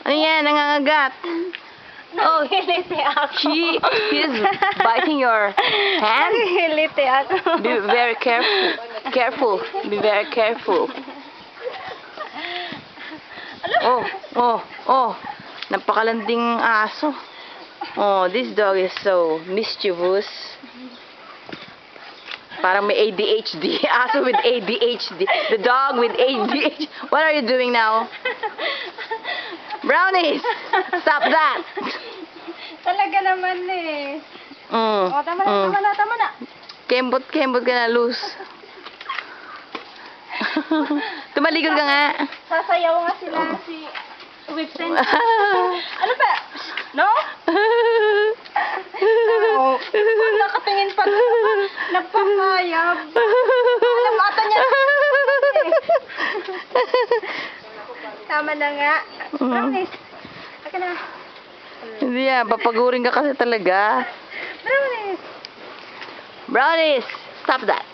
Ano yan? Nangangagat. Oh, Hiliti ako. he is biting your hand. Hiliti ako. Be very careful. Careful. Be very careful. Oh. Napakalanding aso. Oh, this dog is so mischievous. Parang may ADHD. Aso with ADHD. The dog with ADHD. What are you doing now? Brownies! Stop that! Talaga naman eh. Mm. O, tama na. Kembot ka na, loose. Tumaligod ka nga. Sasayaw nga sila si Whipsen. Ano ba? No? Kung nakatingin pa napakayab. Alam ata niya. Tama na nga. Brownies. Aka na. Hindi yan, papagurin ka kasi talaga. Brownies. Brownies! Stop that!